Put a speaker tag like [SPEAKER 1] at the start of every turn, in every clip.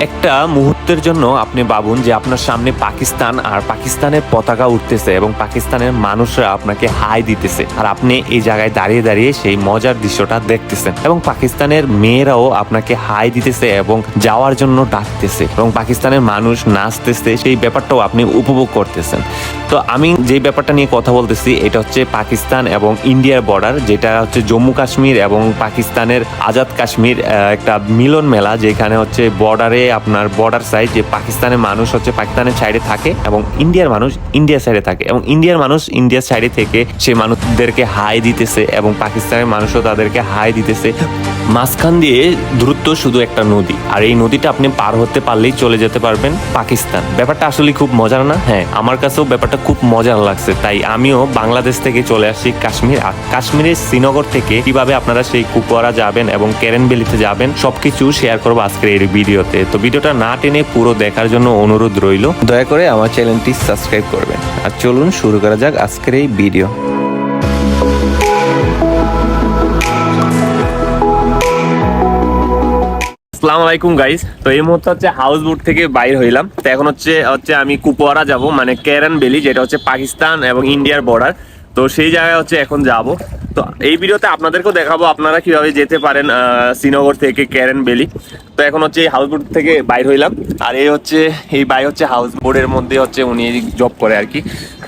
[SPEAKER 1] একটা মুহূর্তের জন্য আপনি ভাবুন যে আপনার সামনে পাকিস্তান আর পাকিস্তানের পতাকা উঠতেছে এবং পাকিস্তানের মানুষরা আপনাকে হাই দিতেছে আর আপনি এই জায়গায় দাঁড়িয়ে দাঁড়িয়ে সেই মজার দৃশ্যটা দেখতেছেন এবং পাকিস্তানের মেয়েরাও আপনাকে হাই দিতেছে এবং যাওয়ার জন্য ডাকতেছে এবং পাকিস্তানের মানুষ নাচতেছে, সেই ব্যাপারটাও আপনি উপভোগ করতেছেন। তো আমি যেই ব্যাপারটা নিয়ে কথা বলতেছি এটা হচ্ছে পাকিস্তান এবং ইন্ডিয়ার বর্ডার, যেটা হচ্ছে জম্মু কাশ্মীর এবং পাকিস্তানের আজাদ কাশ্মীর একটা মিলন মেলা, যেখানে হচ্ছে বর্ডারে আপনার বর্ডার সাইড যে পাকিস্তানের মানুষ হচ্ছে পাকিস্তানের সাইডে থাকে এবং ইন্ডিয়ার মানুষ ইন্ডিয়ার সাইডে থাকে এবং ইন্ডিয়ার মানুষ ইন্ডিয়ার সাইডে থেকে সে মানুষদেরকে হাই দিতেছে এবং পাকিস্তানের মানুষও তাদেরকে হাই দিতেছে। মাঝখান দিয়ে দূরত্ব শুধু একটা নদী, আর এই নদীটা আপনি পার হতে পারলেই চলে যেতে পারবেন পাকিস্তান। ব্যাপারটা আসলে খুব মজার না? হ্যাঁ, আমার কাছেও ব্যাপারটা খুব মজার লাগছে, তাই আমিও বাংলাদেশ থেকে চলে আসছি কাশ্মীর। আর কাশ্মীরের শ্রীনগর থেকে কিভাবে আপনারা সেই কুপওয়ারা যাবেন এবং কেরেন ভ্যালিতে যাবেন সবকিছু শেয়ার করবো আজকের এই ভিডিওতে। তো ভিডিওটা না টেনে পুরো দেখার জন্য অনুরোধ রইল, দয়া করে আমার চ্যানেলটি সাবস্ক্রাইব করবেন। আর চলুন শুরু করা যাক আজকের এই ভিডিও। আসসালামু আলাইকুম গাইস। তো এই মুহূর্তে হচ্ছে হাউস বোট থেকে বাইর হইলাম। তো এখন হচ্ছে আমি কুপওয়ারা যাব, মানে কেরেন ভ্যালি, যেটা হচ্ছে পাকিস্তান এবং ইন্ডিয়ার বর্ডার। তো সেই জায়গায় হচ্ছে এখন যাব। তো এই ভিডিওতে আপনাদেরকেও দেখাবো আপনারা কিভাবে যেতে পারেন শ্রীনগর থেকে কেরেন ভ্যালি। তো এখন হচ্ছে এই হাউস বোট থেকে বাইর হইলাম। আর এই ভাই হচ্ছে হাউস বোটের মধ্যে হচ্ছে উনি জব করে আর কি।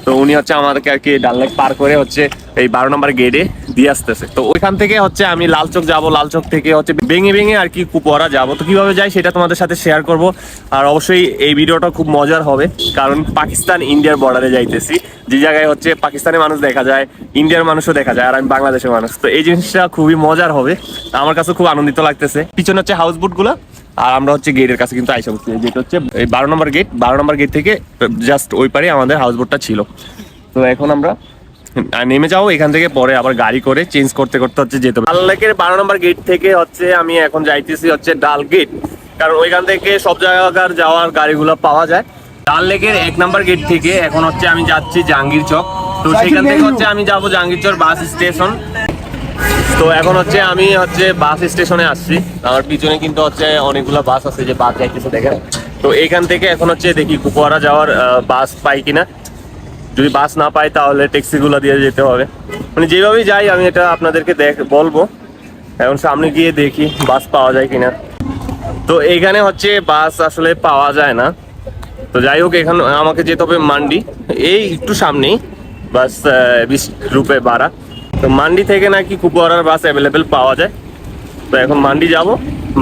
[SPEAKER 1] তো উনি হচ্ছে আমাদেরকে আর কি ডাল লেক পার করে হচ্ছে এই 12 নম্বর গেটে দিয়ে আসতেছে। তো ওইখান থেকে হচ্ছে আমি লালচক যাব, লালচক থেকে হচ্ছে ভেঙে ভেঙে আর কি কুপওয়ারা যাব। তো কিভাবে যাই সেটা তোমাদের সাথে শেয়ার করব। আর অবশ্যই এই ভিডিওটা খুব মজার হবে, কারণ পাকিস্তান ইন্ডিয়ার বর্ডারে যাইতেছি, যে জায়গায় হচ্ছে পাকিস্তানের মানুষ দেখা যায়, ইন্ডিয়ার মানুষও দেখা যায়, আর আমি বাংলাদেশের মানুষ। তো এই জিনিসটা খুবই মজার হবে, আমার কাছে খুব আনন্দিত লাগতেছে। পিছনে হচ্ছে হাউস বোট গুলা, আর আমরা হচ্ছে গেটের কাছে কিন্তু আইসা বলছি, যেটা হচ্ছে এই 12 নম্বর গেট। 12 নম্বর গেট থেকে জাস্ট ওই পারে আমাদের হাউস বোটটা ছিল। তো এখন আমরা নেমে যাবো এখান থেকে, পরে আবার গাড়ি করে চেঞ্জ করতে করতে হচ্ছে যেতে হবে। ডাল লেকের 12 নম্বর গেট থেকে হচ্ছে আমি এখন যাইতেছি হচ্ছে ডাল গেট, কারণ ওইখান থেকে সব জায়গাকার যাওয়ার গাড়িগুলো পাওয়া যায়। ডাল লেকের 1 নম্বর গেট থেকে এখন হচ্ছে আমি যাচ্ছি জাহাঙ্গীর চক। তো সেখান থেকে হচ্ছে আমি যাবো জাহাঙ্গীর চক বাস স্টেশন। তো এখন হচ্ছে আমি বাস স্টেশনে আসছি। আমার পিছনে কিন্তু হচ্ছে অনেকগুলো বাস আছে, যে বাস যাইতেছে দেখেন। তো এইখান থেকে এখন হচ্ছে দেখি কুপওয়ারা যাওয়ার বাস পাই কিনা। যদি বাস না পাই তাহলে ট্যাক্সিগুলো দিয়ে যেতে হবে, মানে যেভাবেই যাই আমি এটা আপনাদেরকে বলবো। এখন সামনে গিয়ে দেখি বাস পাওয়া যায় কিনা। তো এইখানে হচ্ছে বাস আসলে পাওয়া যায় না। তো যাই হোক, এখানে আমাকে যেতে হবে মান্ডি, এই একটু সামনেই, বাস 20 রুপে ভাড়া। তো মান্ডি থেকে নাকি কুপওয়ারার বাস অ্যাভেলেবেল পাওয়া যায়। তো এখন মান্ডি যাব,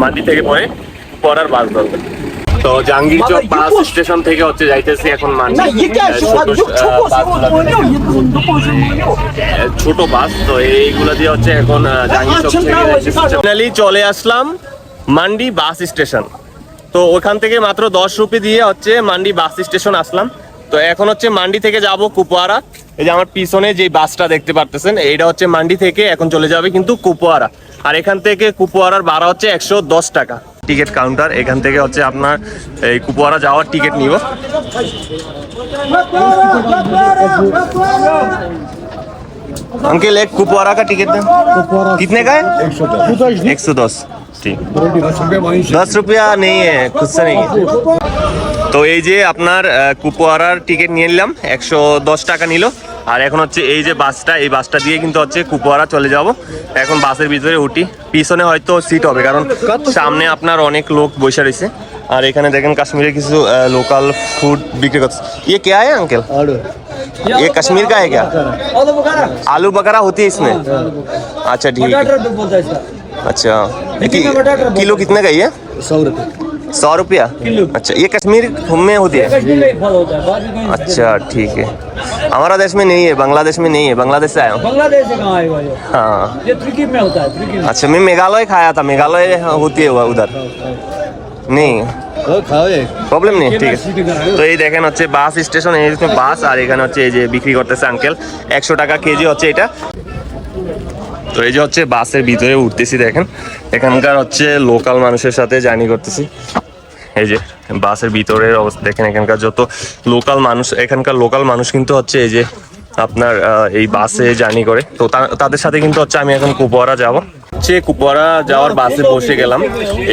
[SPEAKER 1] মান্ডি থেকে পরে কুপওয়ারার বাস ধরবো। তো জাহাঙ্গীর চক বাস স্টেশন থেকে হচ্ছে যাইতেছি এখন মান্ডি। ছোট বাস, তো এইগুলা দিয়ে হচ্ছে এখন জাহাঙ্গীর চক থেকে ফাইনালি চলে আসলাম মান্ডি বাস স্টেশন। তো ওখান থেকে মাত্র 10 রুপি দিয়ে হচ্ছে মান্ডি বাস স্টেশন আসলাম। তো এখন হচ্ছে মান্ডি থেকে যাব কুপওয়ারা। এই যে আমার পিছনে যে বাসটা দেখতে পারতেছেন, এইটা হচ্ছে মান্ডি থেকে এখন চলে যাবে কিন্তু কুপওয়ারা। আর এখান থেকে কুপওয়ারার ভাড়া হচ্ছে 110 টাকা। টিকিট কাউন্টার, এখান থেকে হচ্ছে আপনার এই কুপওয়ারা যাওয়ার টিকিট নিব। अंकल एक कुपवारा का टिकट दें, कितने का है? 110। ठीक, 10 रुपया नहीं है, कुछ से नहीं है। তো এই যে আপনার কুপওয়ারার টিকিট নিয়ে নিলাম, 110 টাকা নিল। আর এখন হচ্ছে এই যে বাসটা, এই বাসটা দিয়ে কিন্তু হচ্ছে কুপওয়ারা চলে যাব। এখন বাসের ভিতরে উঠি, পিছনে হয়তো সিট হবে, কারণ সামনে আপনার অনেক লোক বসে রয়েছে। আর এখানে দেখেন কাশ্মীরে কিছু লোকাল ফুড বিক্রি করছে। ये क्या है अंकल? ये कश्मीर का है क्या? आलू बकरा होती है इसमें? अच्छा ठीक है। अच्छा, किलो कितने का ये? 100 रुपया। अच्छा, ये कश्मीर में होती है? अच्छा ठीक है। हमारा देश में नहीं है, बांग्लादेश में नहीं है, बांग्लादेश से आया हूँ।
[SPEAKER 2] बांग्लादेश से कहाँ आए?
[SPEAKER 1] हाँ,
[SPEAKER 2] ये त्रिकी में होता है, त्रिकी में।
[SPEAKER 1] अच्छा, मैं मेघालय खाया था, मेघालय होती है उधर नहीं, প্রবলেম নেই, ঠিক আছে। তো এই দেখেন হচ্ছে বাস স্টেশন, এই বাস, আর এখানে হচ্ছে এই যে বিক্রি করতেছে আঙ্কেল, 100 টাকা কেজি হচ্ছে এটা। তো এই যে হচ্ছে বাসের ভিতরে উঠতেছি, দেখেন এখানকার হচ্ছে লোকাল মানুষের সাথে জার্নি করতেছি। এই যে বাসের ভিতরের অবস্থা দেখেন, এখানকার যত লোকাল মানুষ, এখানকার লোকাল মানুষ কিন্তু হচ্ছে এই যে আপনার এই বাসে জার্নি করে। তো তাদের সাথে কিন্তু হচ্ছে আমি এখন কুপওয়ারা যাব। হচ্ছে কুপওয়ারা যাওয়ার বাসে বসে গেলাম।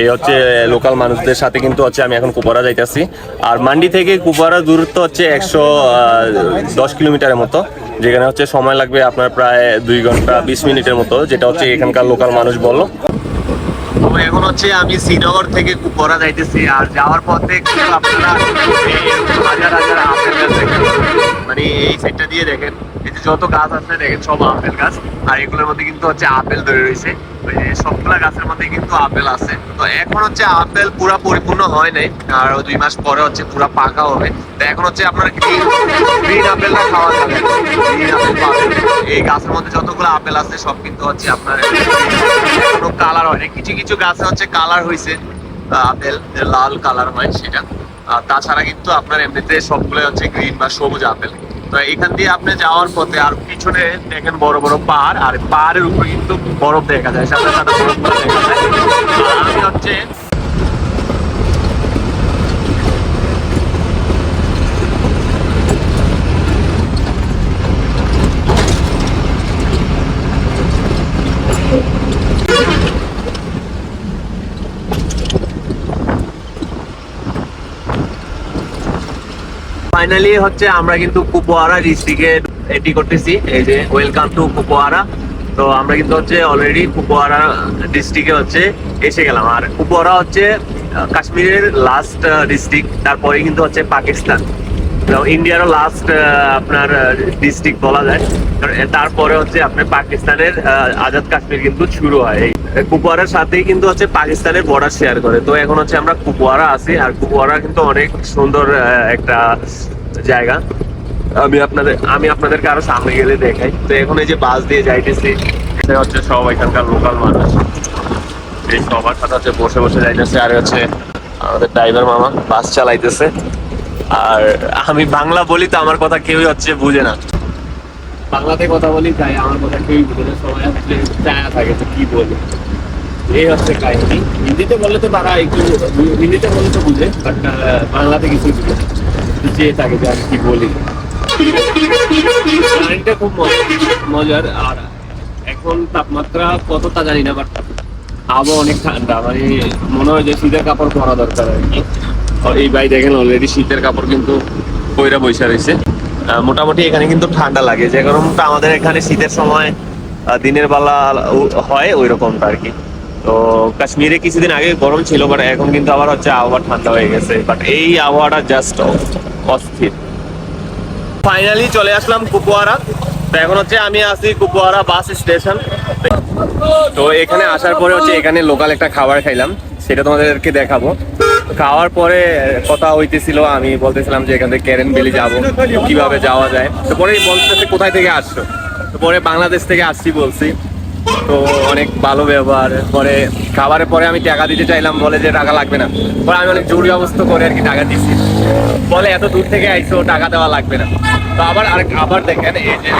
[SPEAKER 1] এই হচ্ছে লোকাল মানুষদের সাথে কিন্তু হচ্ছে আমি এখন কুপওয়ারা যাইতেছি। আর মান্ডি থেকে কুপওয়ারা দূরত্ব হচ্ছে 110 কিলোমিটারের মতো, যেখানে হচ্ছে সময় লাগবে আপনার প্রায় 2 ঘন্টা 20 মিনিটের মতো, যেটা হচ্ছে এখানকার লোকাল মানুষ বললো। তো এখন হচ্ছে আমি শ্রীনগর থেকে কুপওয়ারা যাইতেছি। আর যাওয়ার পথে কিন্তু আপনারা হাজার হাজার আপেল গাছ দেখেন, মানে এই সাইডটা দিয়ে দেখেন, এই যে যত গাছ আছে দেখেন সব আপেল গাছ। আর এগুলোর মধ্যে কিন্তু হচ্ছে আপেল ধরে রয়েছে, ওই যে সবগুলা গাছের মধ্যে কিন্তু আপেল আছে। তো এখন হচ্ছে আপেল পুরা পরিপূর্ণ হয় নাই, আর 2 মাস পরে হচ্ছে পুরা পাকা হবে। তো এখন হচ্ছে আপনার গ্রিন আপেলটা খাওয়া যাবে, গ্রিন আপেল পাবেন। এই গাছের মধ্যে যতগুলো আপেল আছে সব কিন্তু হচ্ছে আপনার এখনো কালার হয় না। কিছু কিছু গাছে হচ্ছে কালার হয়েছে, আপেল লাল কালার হয় সেটা। তাছাড়া কিন্তু আপনার এমনিতে সবগুলো হচ্ছে গ্রিন বা সবুজ আপেল। তো এখান দিয়ে আপনি যাওয়ার পথে আর পিছনে দেখেন বড় বড় পাহাড়, আর পাহাড়ের উপরে কিন্তু বরফ দেখা যায়, সাথে সাথে বরফগুলো দেখা যায়। আর আমি হচ্ছে ফাইনালি হচ্ছে আমরা কিন্তু কুপওয়ারা ডিস্ট্রিক্টে এন্ট্রি করতেছি। এই যে ওয়েলকাম টু কুপওয়ারা। তো আমরা কিন্তু হচ্ছে অলরেডি কুপওয়ারা ডিস্ট্রিক্টে হচ্ছে এসে গেলাম। আর কুপওয়ারা হচ্ছে কাশ্মীরের লাস্ট ডিস্ট্রিক্ট, তারপরে কিন্তু হচ্ছে পাকিস্তান, ইন্ডিয়ারও লাস্ট আপনার ডিস্ট্রিক্ট বলা যায়। তারপরে হচ্ছে আপনার পাকিস্তানের আজাদ কাশ্মীর কিন্তু শুরু হয়। এই কুপওয়ারার সাথেই কিন্তু হচ্ছে পাকিস্তানের বর্ডার শেয়ার করে। তো এখন হচ্ছে আমরা কুপওয়ারা আছি, আর কুপওয়ারা কিন্তু অনেক সুন্দর একটা জায়গা। আমি আপনাদেরকে আরো সামনে গেলে দেখাই। তো এখন এই যে বাস দিয়ে যাইতেছি, হচ্ছে সব এখানকার লোকাল মানুষ, এই সবার সাথে হচ্ছে বসে বসে যাইতেছে। আর হচ্ছে আমাদের ড্রাইভার মামা বাস চালাইতেছে। আর আমি বাংলা বলি তো আমার কথা কেউই হচ্ছে বুঝে না, বাংলাতে কথা বলি তাই আমার কথা কেউই বুঝে না, সবাই আসলে চায়া থাকে তো কি বলি। এই হচ্ছে কাহিনী। হিন্দিতে বললে তো তারা একটু, হিন্দিতে বললে তো বুঝে, বাট বাংলাতে কিছু বুঝে না, চেয়ে থাকে যে আমি কি বলি। গাড়িটা খুব মজার। আর এখন তাপমাত্রা কতটা জানি না, বাট আবহাওয়া অনেক ঠান্ডা, মানে মনে হয় যে শীতের কাপড় পরা দরকার আর কি। এই ভাই দেখেন অলরেডি শীতের কাপড় কিন্তু পয়রা বৈশা রয়েছে। মোটামুটি এখানে কিন্তু ঠান্ডা লাগে, যে কারণটা আমাদের এখানে শীতের সময় দিনের বেলা হয় ওই রকমটা আর কি। তো কাশ্মীরে কিছুদিন আগে গরম ছিল, বাট এখন কিন্তু আবার হচ্ছে আবহাওয়া ঠান্ডা হয়ে গেছে। বাট এই আবহাওয়াটা জাস্ট অস্থির। ফাইনালি চলে আসলাম কুপওয়ারা। তো এখন হচ্ছে আমি আছি কুপওয়ারা বাস স্টেশন। তো এখানে আসার পরে হচ্ছে এখানে লোকাল একটা খাবার খাইলাম, সেটা তোমাদেরকে দেখাবো। খাওয়ার পরে কথা হইতেছিল, আমি বলতেছিলাম যে এখান থেকে ক্যারেন ভ্যালি যাবো, কিভাবে যাওয়া যায়। তো পরে বলতেছে কোথায় থেকে আসছো, তো পরে বাংলাদেশ থেকে আসছি বলছি। তো অনেক ভালো ব্যবহার। পরে খাবারের পরে আমি টাকা দিতে চাইলাম, বলে যে টাকা লাগবে না। পরে আমি অনেক জরুরি অবস্থা করে আর কি টাকা দিচ্ছি, বলে এত দূর থেকে আইসো টাকা দেওয়া লাগবে না। তো আবার দেখেন এই যে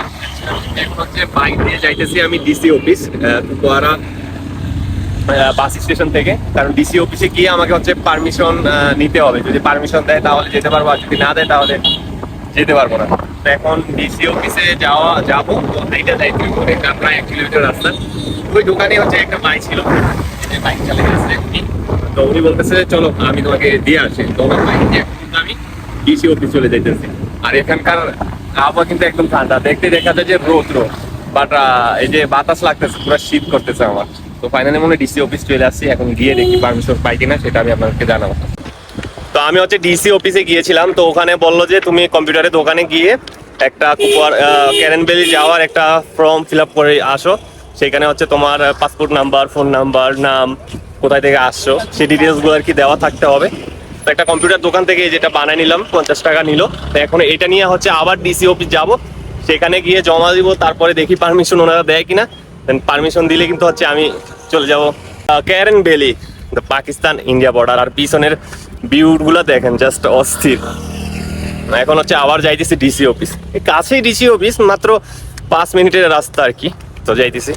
[SPEAKER 1] এখন হচ্ছে বাইক দিয়ে যাইতেছি আমি DC office Kupwara bus station থেকে। কারণ ডিসি অফিসে গিয়ে আমাকে হচ্ছে পারমিশন নিতে হবে, যদি পারমিশন দেয় তাহলে যেতে পারবো, আর যদি না দেয় তাহলে যেতে পারবো না। তো এখন ডিসি অফিসে যাবো। তো এইটা যাইতে এটা প্রায় 1 কিলোমিটার রাস্তা। ওই দোকানে হচ্ছে একটা ভাই ছিল, বাইক চালিয়ে আসছে এমনি। তো উনি বলতেছে চলো আমি তোমাকে দিয়ে আসি। তো আমার বাইক দিয়ে আমি ডিসি অফিস চলে যাইতেছি। আর এখানকার আবহাওয়া কিন্তু একদম ঠান্ডা, দেখতে দেখা যায় যে রোদ, বাট এই যে বাতাস লাগতেছে, পুরো শীত করতেছে আমার। তো ফাইনালি মনে ডিসি অফিস চলে আসছি, এখন গিয়ে দেখি পারমিশন পাই কিনা সেটা আমি আপনাদেরকে জানাবো। তো আমি হচ্ছে ডিসি অফিসে গিয়েছিলাম। তো ওখানে বললো যে তুমি কম্পিউটারের দোকানে গিয়ে একটা ক্যারেন ভ্যালি যাওয়ার একটা ফর্ম ফিল আপ করে আসো। সেখানে হচ্ছে তোমার পাসপোর্ট নাম্বার, ফোন নাম্বার, নাম, কোথায় থেকে আসছো সেই ডিটেলসগুলো আর কি দেওয়া থাকতে হবে। তো একটা কম্পিউটার দোকান থেকে যেটা বানায় নিলাম, 50 টাকা নিল। তো এখন এটা নিয়ে হচ্ছে আবার ডিসি অফিস যাব, সেখানে গিয়ে জমা দিব। তারপরে দেখি পারমিশন ওনারা দেয় কিনা। পারমিশন দিলে কিন্তু হচ্ছে আমি চলে যাব Keran valley, Pakistan India border. আর পিছনের ভিউগুলো দেখেন জাস্ট অস্থির। এখন হচ্ছে আবার যাইতেছি ডিসি অফিস, কাছেই ডিসি অফিস, মাত্র 5 মিনিটের রাস্তা আর কি। তো যাইতেছি।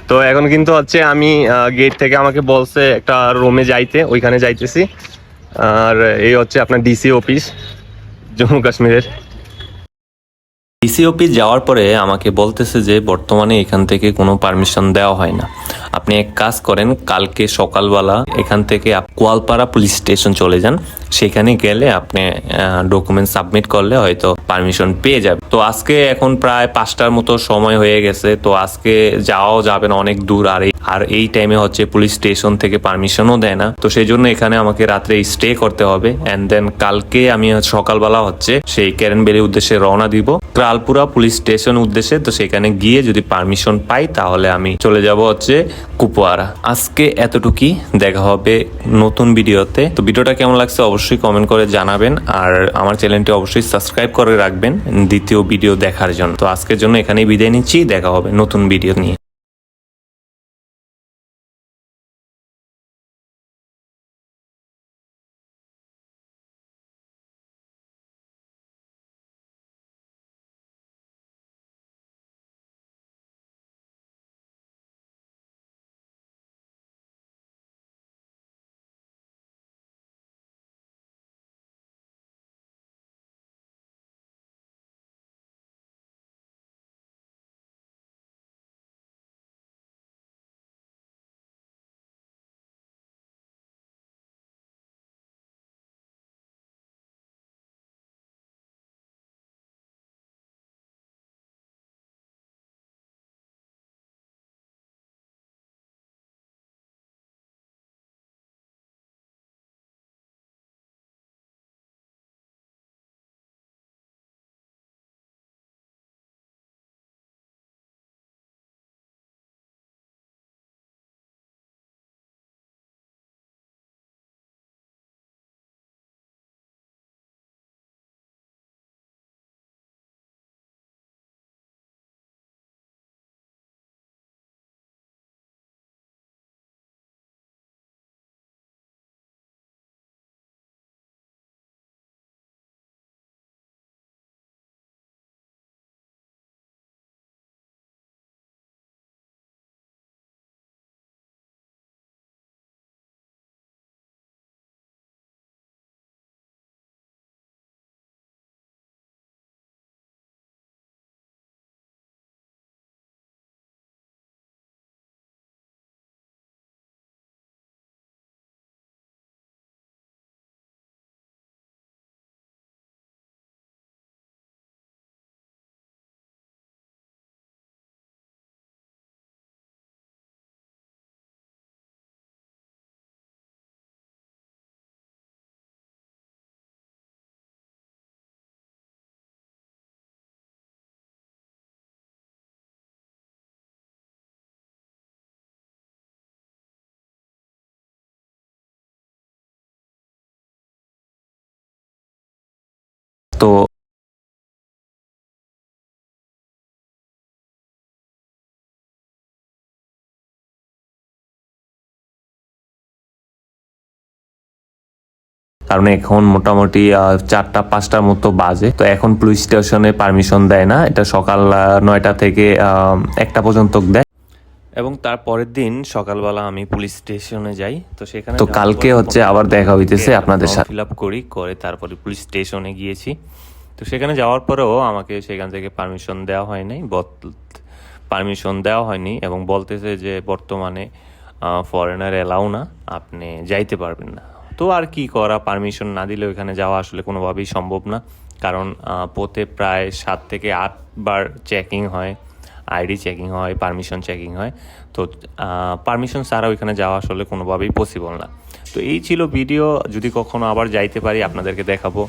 [SPEAKER 1] তো এখন কিন্তু হচ্ছে আমি গেট থেকে আমাকে বলছে একটা রুমে যাইতে, ওইখানে যাইতেছি। আর এই হচ্ছে আপনার ডিসি অফিস জম্মু কাশ্মীরের।
[SPEAKER 3] ডিসি অফিস যাওয়ার পরে আমাকে বলতেছে যে বর্তমানে এখান থেকে কোনো পারমিশন দেওয়া হয় না। আপনি এক কাজ করেন, কালকে সকালবেলা এখান থেকে কোয়ালপাড়া পুলিশ স্টেশন চলে যান। সেখানে গেলে আপনি ডকুমেন্ট সাবমিট করলে হয়তো পারমিশন পেয়ে যাবে। তো আজকে এখন প্রায় 5টার মতো সময় হয়ে গেছে, তো আজকে যাওয়াও যাবে না, অনেক দূর। আর এই টাইমে হচ্ছে পুলিশ স্টেশন থেকে পারমিশনও দেয় না, তো সেই জন্য এখানে আমাকে রাত্রে স্টে করতে হবে। অ্যান্ড দেন কালকে আমি সকালবেলা হচ্ছে সেই ক্যারেন ভ্যালির উদ্দেশ্যে রওনা দিব, ক্রালপুরা পুলিশ স্টেশন উদ্দেশ্যে। তো সেখানে গিয়ে যদি পারমিশন পাই তাহলে আমি চলে যাব হচ্ছে কুপওয়ারা। আজকে এতটুকুই, দেখা হবে নতুন ভিডিওতে। তো ভিডিওটা কেমন লাগছে অবশ্যই কমেন্ট করে জানাবেন, আর আমার চ্যানেলটি অবশ্যই সাবস্ক্রাইব করে রাখবেন দ্বিতীয় ভিডিও দেখার জন্য। তো আজকের জন্য এখানেই বিদায় নিচ্ছি, দেখা হবে নতুন ভিডিও নিয়ে। তো কারণ এখন মোটামুটি 4টা 5টার মতো বাজে। তো এখন পুলিশ স্টেশনে পারমিশন দেয় না, এটা সকাল 9টা থেকে 1টা পর্যন্ত দেয়। এবং তার পরের দিন সকালবেলা আমি পুলিশ স্টেশনে যাই। তো সেখানে তো কালকে হচ্ছে আবার দেখা হইতেছে আপনাদের সাথে। ফিল আপ করে তারপরে পুলিশ স্টেশনে গিয়েছি। তো সেখানে যাওয়ার পরেও আমাকে সেখান থেকে পারমিশন দেওয়া হয়নি এবং বলতেছে যে বর্তমানে ফরেনার এলাও না, আপনি যাইতে পারবেন না। তো আর কি করা, পারমিশন না দিলে ওইখানে যাওয়া আসলে কোনোভাবেই সম্ভব না, কারণ পথে প্রায় 7 থেকে 8 বার চেকিং হয়, আইডি চেকিং হয়, পারমিশন চেকিং হয়। তো পারমিশন ছাড়া ওইখানে যাওয়া আসলে কোনোভাবেই পসিবল না। তো এই ছিল ভিডিও, যদি কখনো আবার যাইতে পারি আপনাদেরকে দেখাবো।